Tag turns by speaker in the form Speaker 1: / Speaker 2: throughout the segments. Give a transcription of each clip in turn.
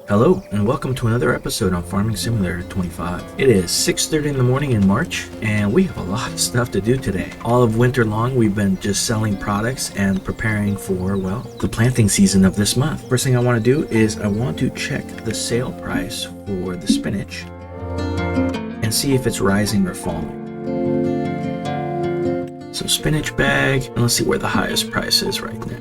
Speaker 1: Hello, and welcome to another episode on Farming Simulator 25. It is 6:30 in the morning in March, and we have a lot of stuff to do today. All of winter long, we've been just selling products and preparing for, well, the planting season of this month. First thing I want to do is I want to check the sale price for the spinach and see if it's rising or falling. So spinach bag, and let's see where the highest price is right now.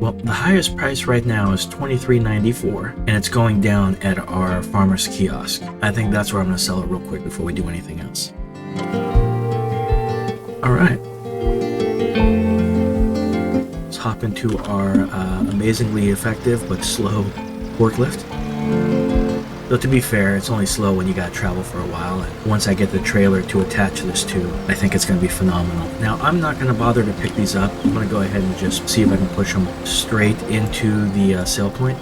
Speaker 1: Well, the highest price right now is $23.94, and it's going down at our farmer's kiosk. I think that's where I'm going to sell it real quick before we do anything else. All right. Let's hop into our amazingly effective but slow forklift. Though to be fair, it's only slow when you gotta travel for a while, and once I get the trailer to attach this to, I think it's gonna be phenomenal. Now, I'm not gonna bother to pick these up. I'm gonna go ahead and just see if I can push them straight into the sale point.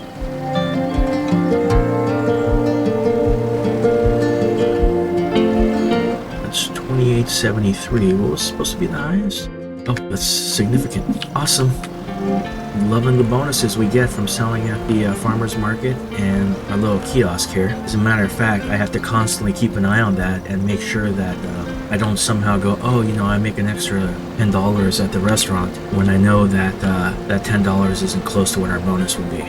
Speaker 1: That's $28.73. What was supposed to be the highest? Oh, that's significant. Awesome. Loving the bonuses we get from selling at the farmer's market and our little kiosk here. As a matter of fact, I have to constantly keep an eye on that and make sure that I don't somehow go, oh, I make an extra $10 at the restaurant when I know that that $10 isn't close to what our bonus would be.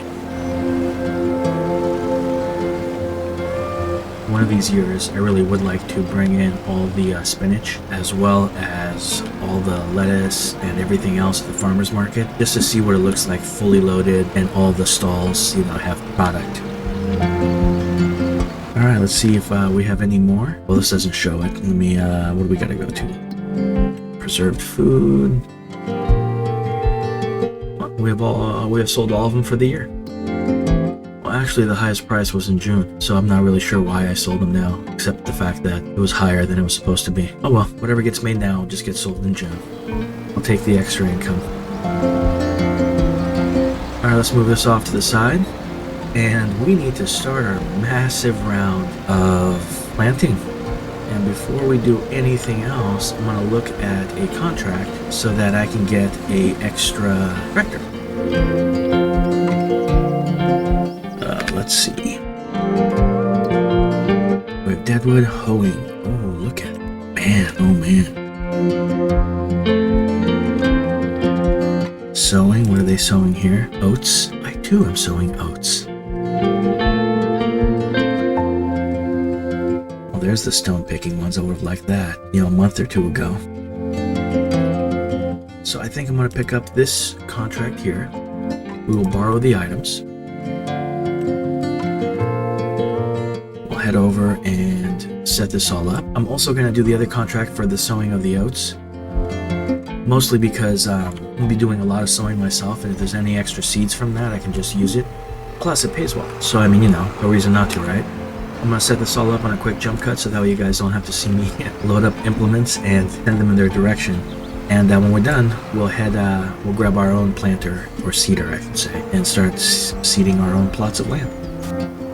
Speaker 1: One of these years, I really would like to bring in all the spinach as well as all the lettuce and everything else at the farmer's market, just to see what it looks like fully loaded and all the stalls, have product. All right, let's see if we have any more. Well, this doesn't show it. Let me, what do we gotta go to? Preserved food. We have sold all of them for the year. Actually, the highest price was in June, so I'm not really sure why I sold them now, except the fact that it was higher than it was supposed to be. Oh well, whatever gets made now just gets sold in June. I'll take the extra income. Alright, let's move this off to the side. And we need to start our massive round of planting. And before we do anything else, I'm going to look at a contract so that I can get an extra tractor. Let's see. We have deadwood hoeing. Oh, look at it. Man, oh man. Sowing, what are they sowing here? Oats. I too am sowing oats. Well, there's the stone picking ones. I would have liked that, a month or two ago. So I think I'm going to pick up this contract here. We will borrow the items. Head over and set this all up. I'm also going to do the other contract for the sowing of the oats, mostly because I'm going to be doing a lot of sowing myself, and if there's any extra seeds from that, I can just use it. Plus, it pays well. So, no reason not to, right? I'm going to set this all up on a quick jump cut so that way you guys don't have to see me load up implements and send them in their direction. And when we're done, we'll grab our own planter, or seeder, I should say, and start seeding our own plots of land.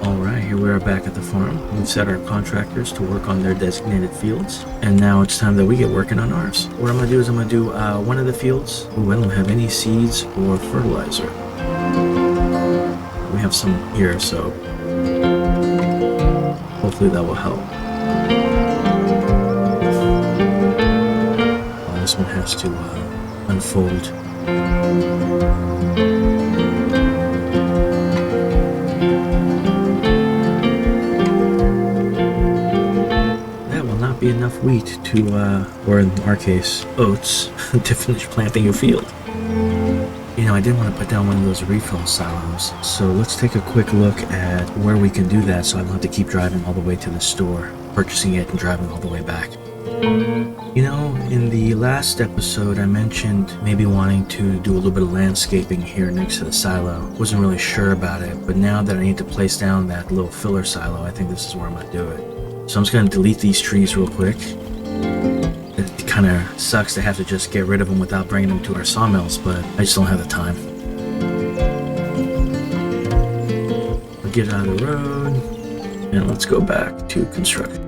Speaker 1: Alright, here we are back at the farm. We've set our contractors to work on their designated fields, and now it's time that we get working on ours. What I'm going to do is I'm going to do one of the fields. Ooh, I don't have any seeds or fertilizer. We have some here, so hopefully that will help. Oh, this one has to unfold. Be enough wheat to, or in our case, oats, to finish planting your field. I did want to put down one of those refill silos, so let's take a quick look at where we can do that so I don't have to keep driving all the way to the store, purchasing it and driving all the way back. In the last episode I mentioned maybe wanting to do a little bit of landscaping here next to the silo. Wasn't really sure about it, but now that I need to place down that little filler silo, I think this is where I'm going to do it. So I'm just going to delete these trees real quick. It kind of sucks to have to just get rid of them without bringing them to our sawmills, but I just don't have the time. We'll get out of the road, and let's go back to construction.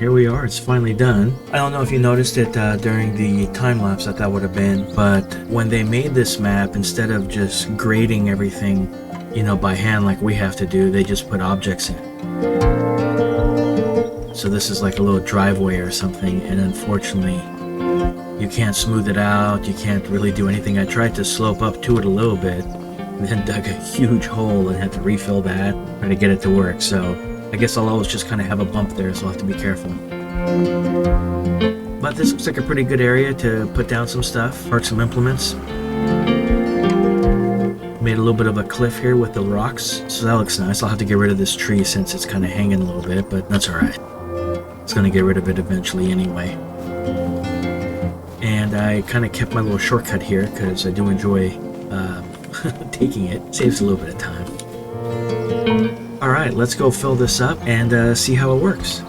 Speaker 1: here we are. It's finally done. I don't know if you noticed it during the time lapse that would have been, but when they made this map, instead of just grading everything, you know, by hand like we have to do, they just put objects in. So this is like a little driveway or something, and unfortunately you can't smooth it out, you can't really do anything. I tried to slope up to it a little bit, and then dug a huge hole and had to refill that, try to get it to work. So I guess I'll always just kind of have a bump there, so I'll have to be careful. But this looks like a pretty good area to put down some stuff, park some implements. Made a little bit of a cliff here with the rocks, so that looks nice. I'll have to get rid of this tree since it's kind of hanging a little bit, but that's alright. It's going to get rid of it eventually anyway. And I kind of kept my little shortcut here because I do enjoy taking it. Saves a little bit of time. Alright, let's go fill this up and see how it works.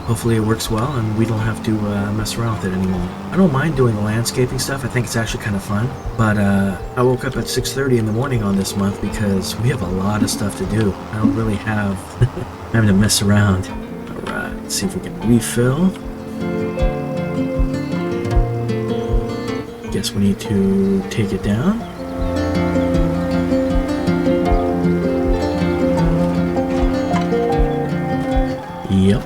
Speaker 1: Hopefully it works well and we don't have to mess around with it anymore. I don't mind doing the landscaping stuff. I think it's actually kind of fun. But I woke up at 6:30 in the morning on this month because we have a lot of stuff to do. I don't really have time to mess around. Alright, let's see if we can refill. Guess we need to take it down. Yep.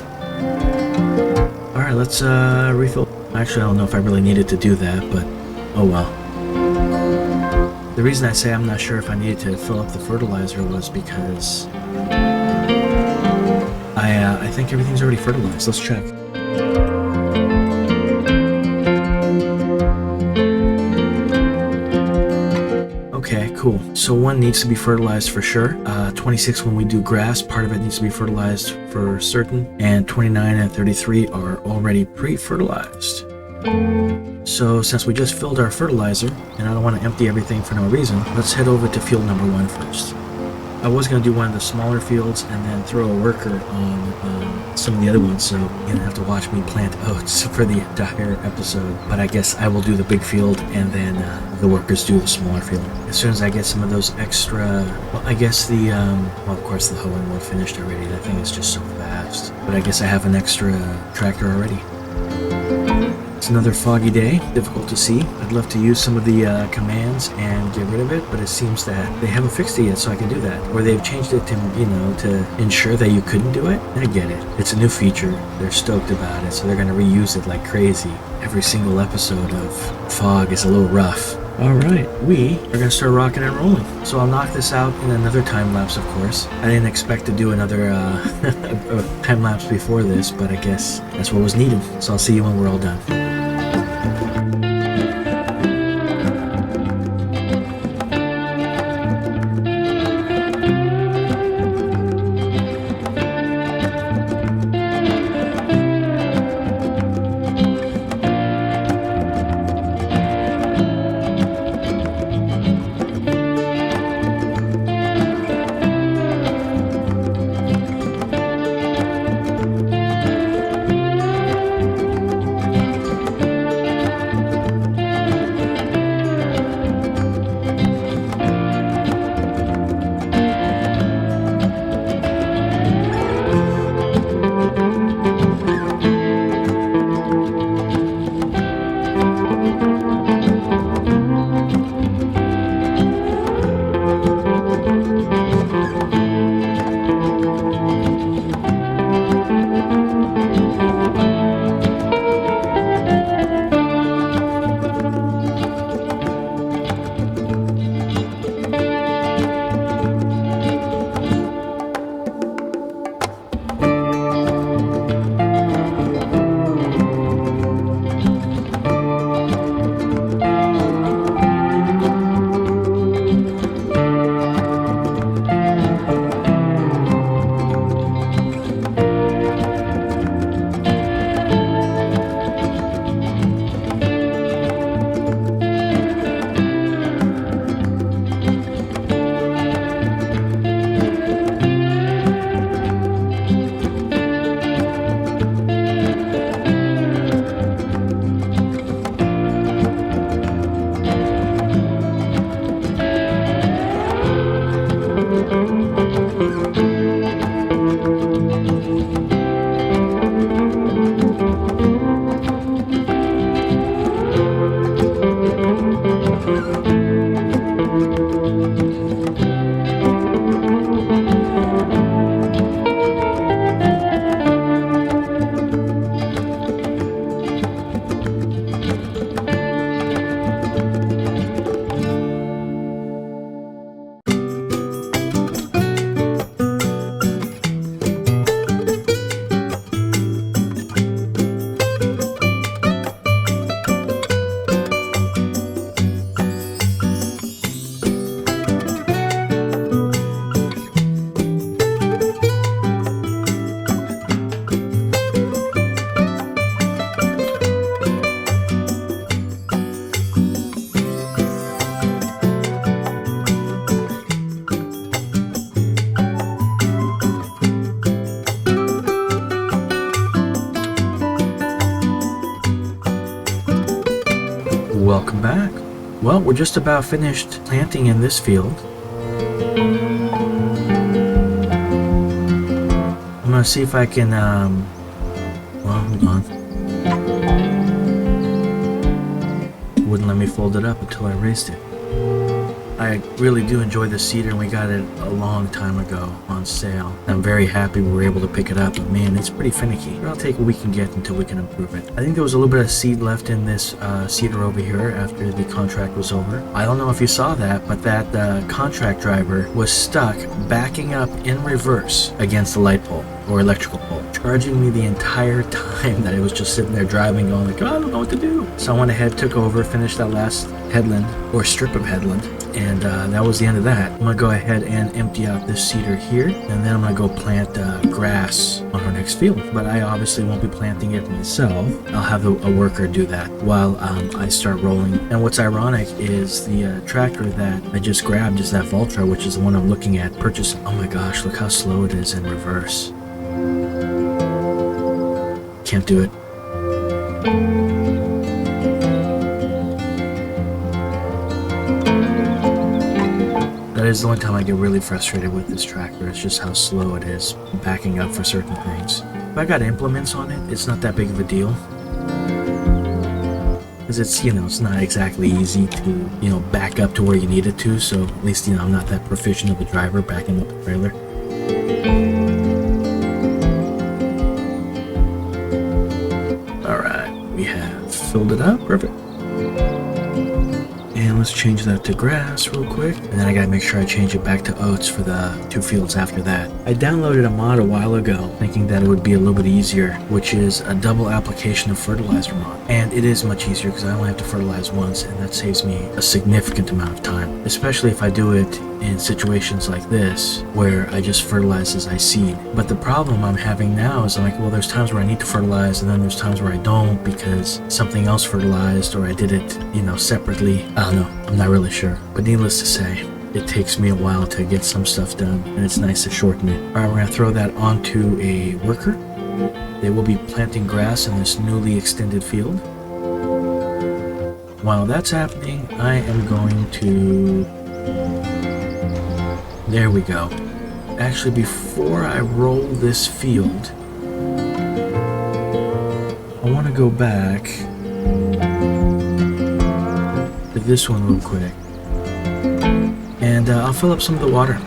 Speaker 1: Alright, let's refill. Actually, I don't know if I really needed to do that, but oh well. The reason I say I'm not sure if I needed to fill up the fertilizer was because I think everything's already fertilized. Let's check. Okay, cool. So one needs to be fertilized for sure. 26 when we do grass, part of it needs to be fertilized for certain. And 29 and 33 are already pre-fertilized. So since we just filled our fertilizer, and I don't want to empty everything for no reason, let's head over to field number 1 first. I was going to do one of the smaller fields and then throw a worker on some of the other ones, so you don't have to watch me plant oats for the entire episode. But I guess I will do the big field and then the workers do the smaller field. As soon as I get some of those extra, well, I guess the, well, of course the hoeing one finished already. That thing is just so fast. But I guess I have an extra tractor already. It's another foggy day, difficult to see. I'd love to use some of the commands and get rid of it, but it seems that they haven't fixed it yet, so I can do that. Or they've changed it to, you know, to ensure that you couldn't do it. I get it. It's a new feature. They're stoked about it, so they're going to reuse it like crazy. Every single episode of Fog is a little rough. Alright, we are going to start rocking and rolling. So I'll knock this out in another time lapse, of course. I didn't expect to do another time lapse before this, but I guess that's what was needed. So I'll see you when we're all done. Welcome back. Well, we're just about finished planting in this field. I'm gonna see if I can, well, hold on. Wouldn't let me fold it up until I raised it. I really do enjoy this cedar, and we got it a long time ago on sale. I'm very happy we were able to pick it up, but man, it's pretty finicky. It'll take what we can get until we can improve it. I think there was a little bit of seed left in this cedar over here after the contract was over. I don't know if you saw that, but that contract driver was stuck backing up in reverse against the light pole or electrical pole, charging me the entire time that I was just sitting there driving, going like, oh, I don't know what to do. So I went ahead, took over, finished that last headland or strip of headland, and that was the end of that. I'm gonna go ahead and empty out this cedar here, and then I'm gonna go plant grass on our next field. But I obviously won't be planting it myself. I'll have a worker do that while I start rolling. And what's ironic is the tractor that I just grabbed is that Voltra, which is the one I'm looking at purchasing. Oh my gosh, look how slow it is in reverse. Can't do it. That is the only time I get really frustrated with this tractor. It's just how slow it is backing up for certain things. If I got implements on it, it's not that big of a deal. Because it's, it's not exactly easy to, back up to where you need it to. So at least, I'm not that proficient of a driver backing up the trailer. We have filled it up. Perfect. And let's change that to grass real quick. And then I gotta make sure I change it back to oats for the 2 fields after that. I downloaded a mod a while ago thinking that it would be a little bit easier, which is a double application of fertilizer mod. And it is much easier because I only have to fertilize once, and that saves me a significant amount of time, especially if I do it in situations like this where I just fertilize as I seed. But the problem I'm having now is I'm like, well, there's times where I need to fertilize, and then there's times where I don't because something else fertilized or I did it, separately. I don't know. I'm not really sure. But needless to say, it takes me a while to get some stuff done, and it's nice to shorten it. All right, we're gonna throw that onto a worker. They will be planting grass in this newly extended field. While that's happening, I am going to... There we go. Actually, before I roll this field, I want to go back to this one real quick. And I'll fill up some of the water.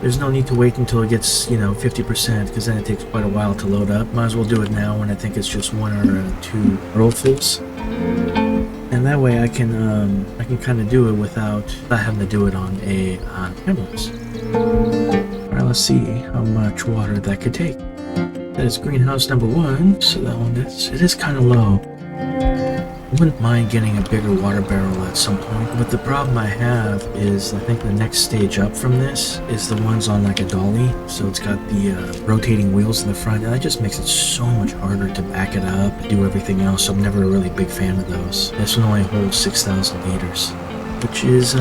Speaker 1: There's no need to wait until it gets, 50%, because then it takes quite a while to load up. Might as well do it now when I think it's just 1 or 2 rollfuls. And that way I can kind of do it without having to do it on a cameras. Alright, let's see how much water that could take. That is greenhouse number 1, so that one it is kind of low. I wouldn't mind getting a bigger water barrel at some point, but the problem I have is I think the next stage up from this is the ones on like a dolly, so it's got the rotating wheels in the front, and that just makes it so much harder to back it up and do everything else, so I'm never a really big fan of those. This one only holds 6,000 liters, which is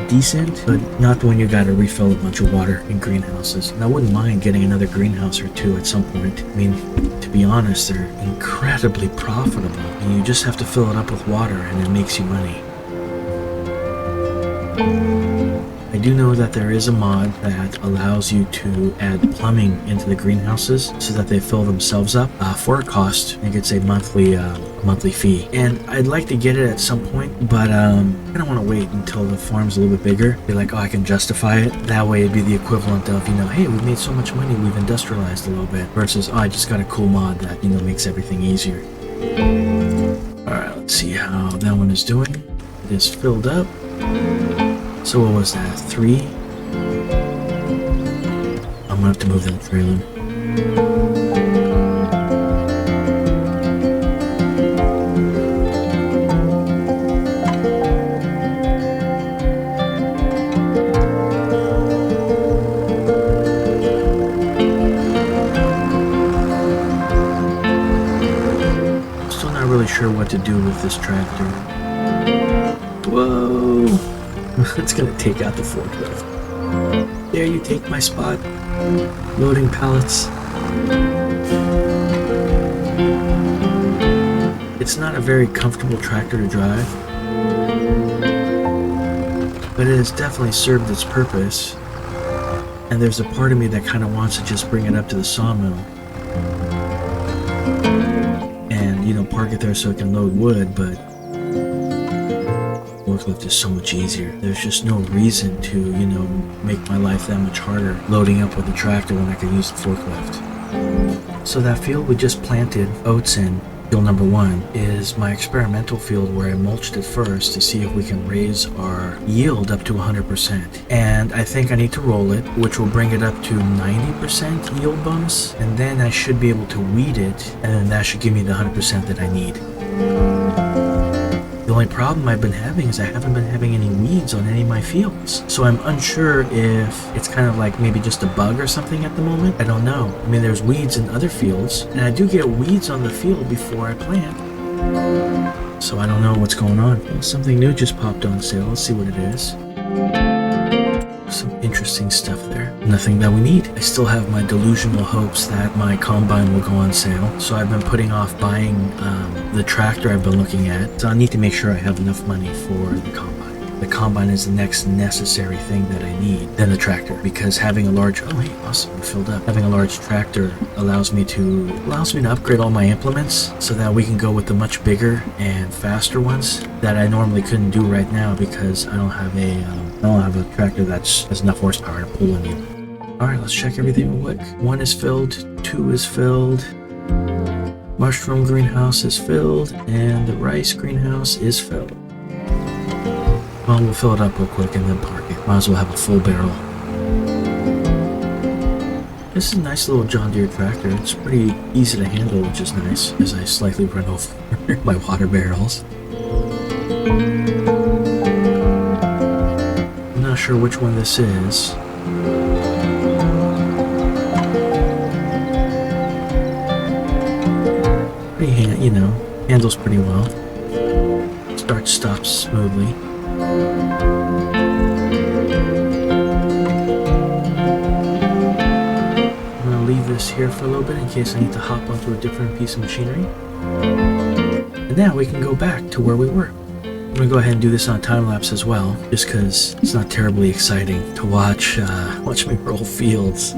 Speaker 1: decent, but not when you gotta refill a bunch of water in greenhouses. And I wouldn't mind getting another greenhouse or 2 at some point. I mean, to be honest, they're incredibly profitable, and you just have to fill it up with water and it makes you money. I do know that there is a mod that allows you to add plumbing into the greenhouses so that they fill themselves up for a cost. I think it's a monthly fee, and I'd like to get it at some point, but I don't want to wait until the farm's a little bit bigger. Be like, oh, I can justify it. That way it'd be the equivalent of, hey, we've made so much money, we've industrialized a little bit, versus, oh, I just got a cool mod that, makes everything easier. Alright, let's see how that one is doing. It is filled up. So what was that, 3? I'm gonna have to move that trailer. Still not really sure what to do with this tractor. Whoa! It's gonna take out the forklift. There, you take my spot. Loading pallets. It's not a very comfortable tractor to drive, but it has definitely served its purpose. And there's a part of me that kind of wants to just bring it up to the sawmill and, you know, park it there so it can load wood, but forklift is so much easier. There's just no reason to, you know, make my life that much harder loading up with the tractor when I can use the forklift. So that field we just planted oats in, field number 1, is my experimental field where I mulched it first to see if we can raise our yield up to 100%. And I think I need to roll it, which will bring it up to 90% yield bonus, and then I should be able to weed it, and then that should give me the 100% that I need. The only problem I've been having is I haven't been having any weeds on any of my fields. So I'm unsure if it's kind of like maybe just a bug or something at the moment. I don't know. I mean, there's weeds in other fields, and I do get weeds on the field before I plant. So I don't know what's going on. Well, something new just popped on sale. Let's see what it is. Some interesting stuff there. Nothing that we need. I still have my delusional hopes that my combine will go on sale, so I've been putting off buying the tractor I've been looking at. So I need to make sure I have enough money for the combine. The combine is the next necessary thing that I need, then the tractor, because having a large, oh hey, awesome, we're filled up. Having a large tractor allows me to upgrade all my implements so that we can go with the much bigger and faster ones that I normally couldn't do right now because I don't have a tractor that's has enough horsepower to pull any. All right, let's check everything real quick. 1 is filled, 2 is filled, mushroom greenhouse is filled, and the rice greenhouse is filled. Well, we'll fill it up real quick and then park it. Might as well have a full barrel. This is a nice little John Deere tractor. It's pretty easy to handle, which is nice, as I slightly run over my water barrels. I'm not sure which one this is. You know, handles pretty well. Start, stops smoothly. I'm gonna leave this here for a little bit in case I need to hop onto a different piece of machinery. And now we can go back to where we were. I'm gonna go ahead and do this on time lapse as well, just because it's not terribly exciting to watch me roll fields.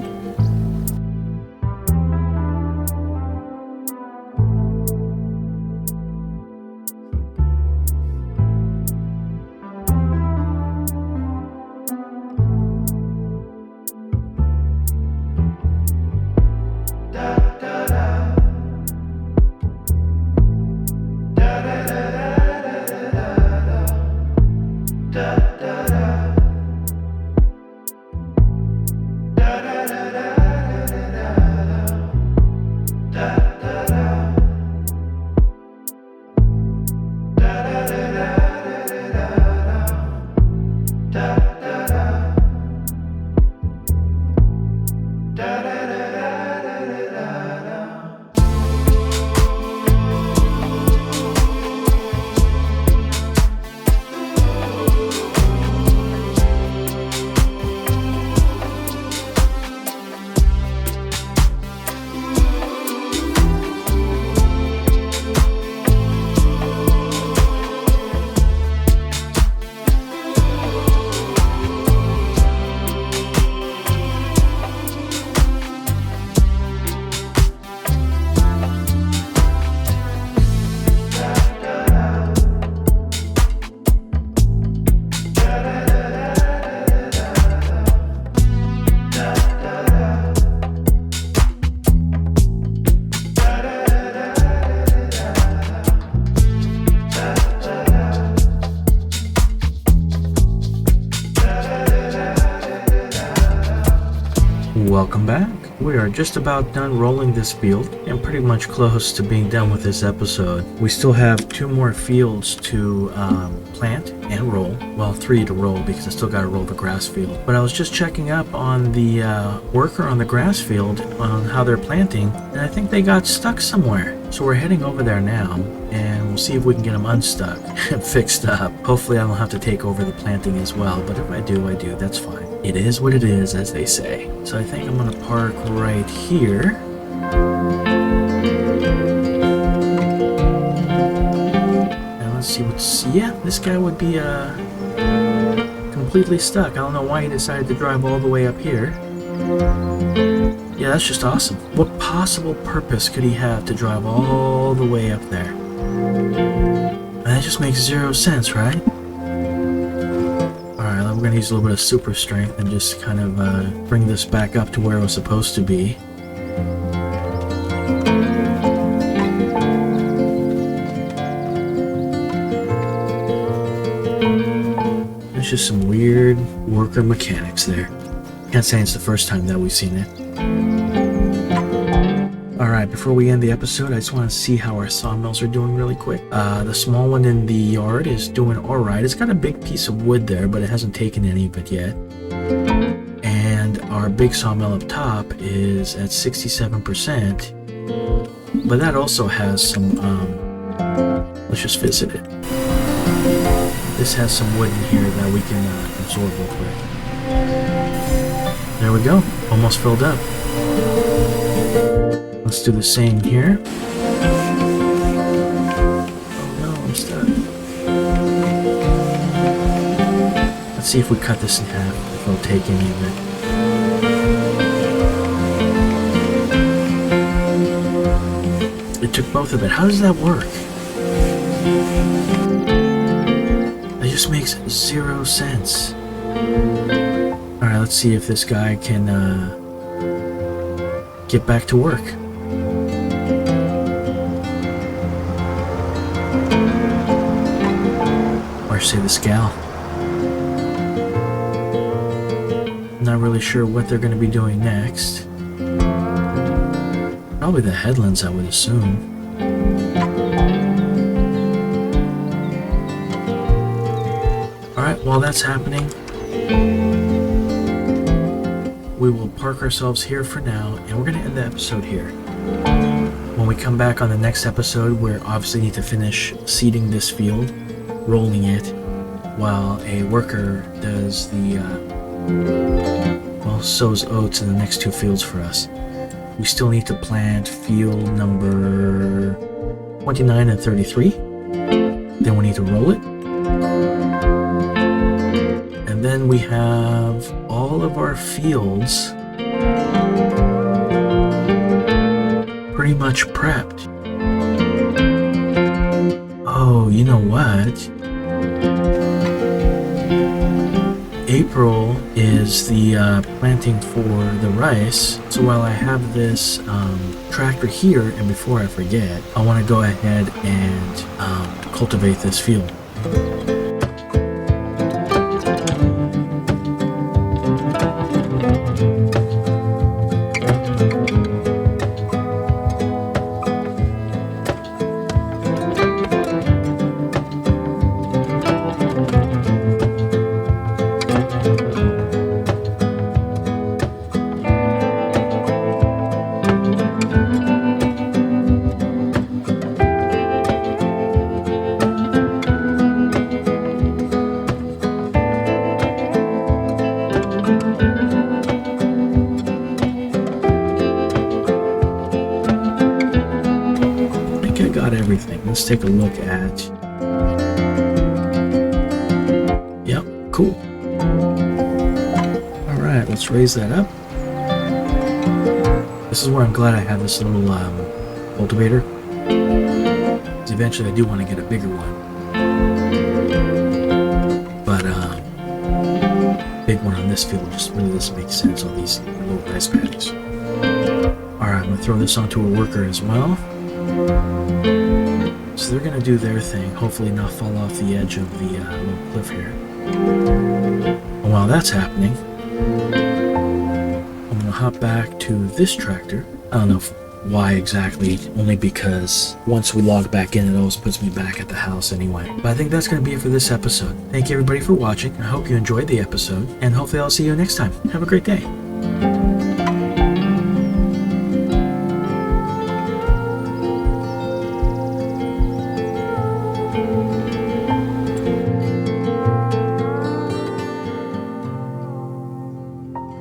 Speaker 1: Welcome back. We are just about done rolling this field and pretty much close to being done with this episode. We still have 2 more fields to plant and roll. Well, 3 to roll because I still got to roll the grass field. But I was just checking up on the worker on the grass field on how they're planting, and I think they got stuck somewhere. So we're heading over there now, and we'll see if we can get them unstuck and fixed up. Hopefully I don't have to take over the planting as well, but if I do, that's fine. It is what it is, as they say. So I think I'm gonna park right here. see what's... Yeah, this guy would be completely stuck. I don't know why he decided to drive all the way up here. Yeah, that's just awesome. What possible purpose could he have to drive all the way up there? That just makes zero sense, right? Alright, we're gonna use a little bit of super strength and just kind of bring this back up to where it was supposed to be. There's just some weird worker mechanics there. Can't say it's the first time that we've seen it. Alright, before we end the episode, I just want to see how our sawmills are doing really quick. The small one in the yard is doing alright. It's got a big piece of wood there, but it hasn't taken any of it yet. And our big sawmill up top is at 67%. But that also has some, let's just visit it. This has some wood in here that we can absorb real quick. There we go, almost filled up. Let's do the same here. Oh no, I'm stuck. Let's see if we cut this in half, if it'll take any of it. It took both of it. How does that work? It just makes zero sense. Alright, let's see if this guy can get back to work. Or say the scow. Not really sure what they're going to be doing next. Probably the headlands, I would assume. Alright, while that's happening, we will park ourselves here for now, and we're going to end the episode here. When we come back on the next episode, we obviously need to finish seeding this field, rolling it, while a worker does the, sows oats in the next two fields for us. We still need to plant field number 29 and 33. Then we need to roll it. And then we have all of our fields pretty much prepped. Oh, you know what? April is the planting for the rice. So while I have this tractor here, and before I forget, I want to go ahead and cultivate this field. Everything. Let's take a look at... Yep, cool. Alright, let's raise that up. This is where I'm glad I have this little cultivator. Because eventually I do want to get a bigger one. But big one on this field just really doesn't make sense on these little rice paddies. Alright, I'm going to throw this onto a worker as well. So they're going to do their thing, hopefully not fall off the edge of the little cliff here. And while that's happening, I'm going to hop back to this tractor. I don't know why exactly, only because once we log back in, it always puts me back at the house anyway. But I think that's going to be it for this episode. Thank you everybody for watching. I hope you enjoyed the episode, and hopefully I'll see you next time. Have a great day.